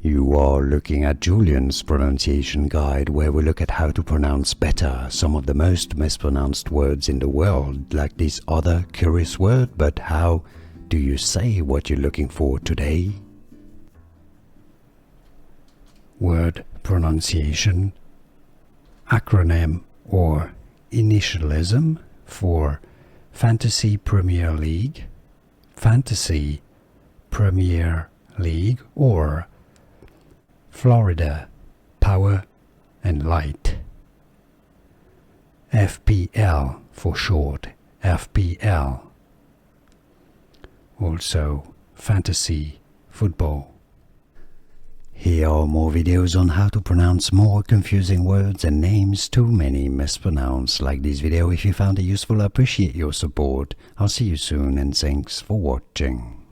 You are looking at Julian's pronunciation guide, where we look at how to pronounce better some of the most mispronounced words in the world, like this other curious word. But how do you say what you're looking for today? Word pronunciation, acronym or initialism for Fantasy Premier League, Fantasy Premier League, or Florida Power and Light. FPL for short, FPL. Also fantasy football. Here are more videos on how to pronounce more confusing words and names too many mispronounced. Like this video if you found it useful. I appreciate your support. I'll see you soon and thanks for watching.